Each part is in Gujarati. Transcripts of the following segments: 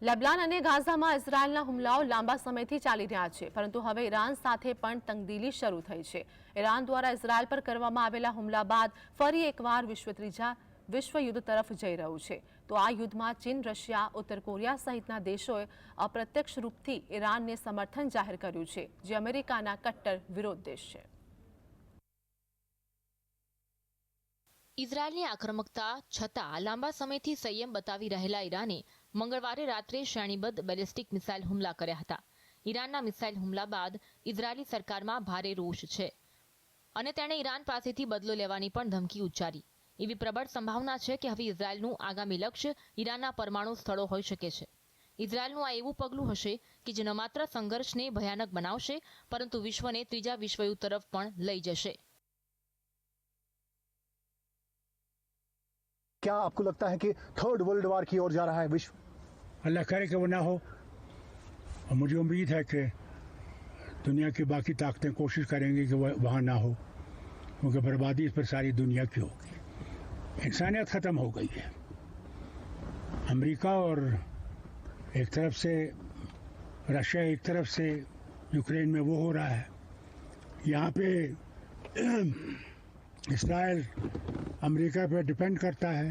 લેબનાન અને ગાઝામાં ઇઝરાયલના હુમલાઓ લાંબા સમયથી ચાલી રહ્યા છે, પરંતુ હવે ઈરાન સાથે પણ તંગદિલી શરૂ થઈ છે. ઈરાન દ્વારા ઇઝરાયલ પર કરવામાં આવેલા હુમલા બાદ ફરી એકવાર વિશ્વયુદ્ધ તરફ જઈ રહ્યું છે. તો આ યુદ્ધમાં ચીન, રશિયા, ઉત્તર કોરિયા સહિતના દેશોએ અપ્રત્યક્ષ રૂપથી ઈરાનને સમર્થન જાહેર કર્યું છે, જે અમેરિકાના કટ્ટર વિરોધ દેશ છે. ઇઝરાયલની આક્રમકતા છતાં લાંબા સમયથી સંયમ બતાવી રહેલા ઈરાને મંગળવારે રાત્રે શ્રેણીબદ્ધ બેલિસ્ટિક મિસાઇલ હુમલા કર્યા હતા. ઈરાનના મિસાઇલ હુમલા બાદ ઇઝરાયલી સરકારમાં ભારે રોષ છે અને તેણે ઈરાન પાસેથી બદલો લેવાની પણ ધમકી ઉચ્ચારી. એવી પ્રબળ સંભાવના છે કે હવે ઇઝરાયલનું આગામી લક્ષ્ય ઈરાનના પરમાણુ સ્થળો હોઈ શકે છે. ઇઝરાયલનું આ એવું પગલું હશે કે જે ન માત્ર સંઘર્ષને ભયાનક બનાવશે, પરંતુ વિશ્વને ત્રીજા વિશ્વયુદ્ધ તરફ પણ લઈ જશે. क्या आपको लगता है कि थर्ड वर्ल्ड वॉर की ओर जा रहा है विश्व? अल्लाह करे कि वो ना हो, और मुझे उम्मीद है कि दुनिया की बाकी ताकतें कोशिश करेंगी कि वह वहाँ ना हो, क्योंकि बर्बादी इस पर सारी दुनिया की होगी. इंसानियत ख़त्म हो गई है. अमेरिका और एक तरफ से रशिया, एक तरफ से यूक्रेन में वो हो रहा है. यहाँ पे इसराइल अमेरिका पे डिपेंड करता है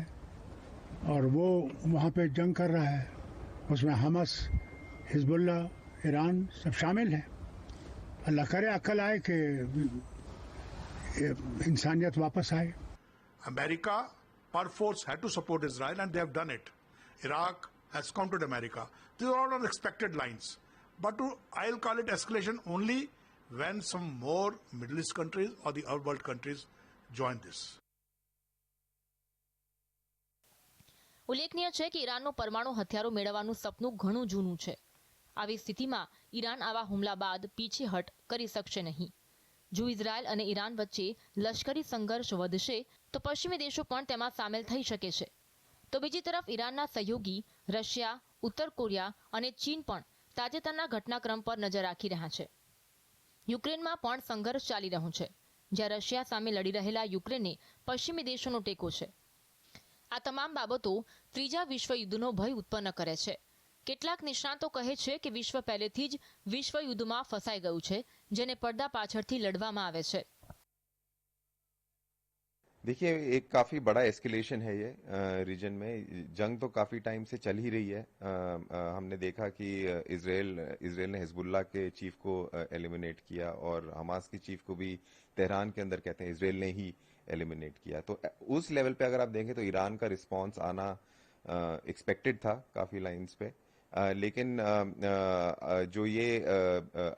और वो वहाँ पे जंग कर रहा है. उसमें हमस, हिजबुल्ला, ईरान सब शामिल हैं. अल्लाह करे अक्ल आए कि इंसानियत वापस आए. America per force had to support Israel and they have done it. Iraq has countered America. These are all unexpected lines. But I'll call it escalation only when some more Middle East countries or the other world countries join this. ઉલ્લેખનીય છે કે ઈરાનનું પરમાણુ હથિયારો મેળવવાનું સપનું ઘણું જૂનું છે. આવી સ્થિતિમાં ઈરાન આવા હુમલા બાદ પીછેહટ કરી શકશે નહીં. જો ઇઝરાયલ અને ઈરાન વચ્ચે લશ્કરી સંઘર્ષ વધશે તો પશ્ચિમી દેશો પણ તેમાં સામેલ થઈ શકે છે. તો બીજી તરફ ઈરાનના સહયોગી રશિયા, ઉત્તર કોરિયા અને ચીન પણ તાજેતરના ઘટનાક્રમ પર નજર રાખી રહ્યા છે. યુક્રેનમાં પણ સંઘર્ષ ચાલી રહ્યો છે, જ્યાં રશિયા સામે લડી રહેલા યુક્રેનને પશ્ચિમી દેશોનો ટેકો છે. આ તમામ બાબતો ત્રીજા વિશ્વયુદ્ધનો ભય ઉત્પન્ન કરે છે. કેટલાક નિષ્ણાતો કહે છે કે વિશ્વ પહેલેથી જ વિશ્વયુદ્ધમાં ફસાઈ ગયું છે, જેને પડદા પાછળથી લડવામાં આવે છે. देखिए, एक काफ़ी बड़ा एस्केलेशन है ये रीजन में. जंग तो काफ़ी टाइम से चल ही रही है. हमने देखा कि इजराइल ने हिजबुल्ला के चीफ को एलिमिनेट किया और हमास के चीफ को भी तेहरान के अंदर कहते हैं इजराइल ने ही एलिमिनेट किया. तो उस लेवल पे अगर आप देखें तो ईरान का रिस्पॉन्स आना एक्सपेक्टेड था काफ़ी लाइंस पे. लेकिन जो ये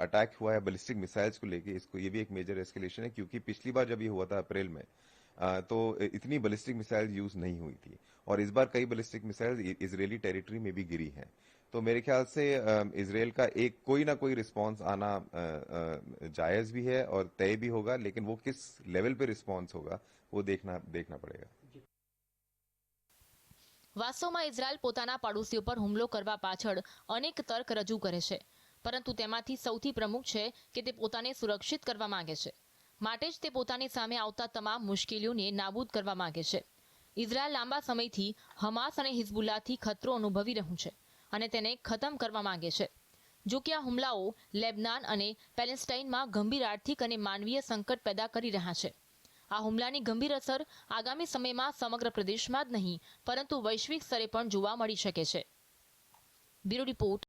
अटैक हुआ है बैलिस्टिक मिसाइल्स को लेके, इसको ये भी एक मेजर एस्केलेशन है, क्योंकि पिछली बार जब ये हुआ था अप्रैल में तो इतनी बैलिस्टिक मिसाइल यूज नहीं हुई थी और इस बार कई बैलिस्टिक मिसाइल इजरायली टेरिटरी में भी गिरी हैं. तो मेरे ख्याल से इजराइल का एक कोई ना कोई रिस्पांस आना जायज भी है और तय भी होगा, लेकिन वो किस लेवल पे रिस्पांस होगा वो देखना पड़ेगा. વાસ્તવમાં ઇઝરાયલ પોતાના પાડોશીઓ પર હુમલો કરવા પાછળ અનેક તર્ક રજૂ કરે છે, પરંતુ તેમાંથી સૌથી પ્રમુખ છે કે તે પોતાને સુરક્ષિત કરવા માંગે છે. માટે જ તે પોતાની સામે આવતા તમામ મુશ્કેલીઓને નાબૂદ કરવા માંગે છે. ઇઝરાયલ લાંબા સમયથી હમાસ અને હિઝબુલ્લાથી ખતરો અનુભવી રહ્યું છે અને તેને ખતમ કરવા માંગે છે. જો કે આ હુમલાઓ લેબનાન અને પેલેસ્ટાઇનમાં ગંભીર આર્થિક અને માનવીય સંકટ પેદા કરી રહ્યા છે. આ હુમલાની ગંભીર અસર આગામી સમયમાં સમગ્ર પ્રદેશમાં જ નહીં, પરંતુ વૈશ્વિક સ્તરે પણ જોવા મળી શકે છે. Bureau report.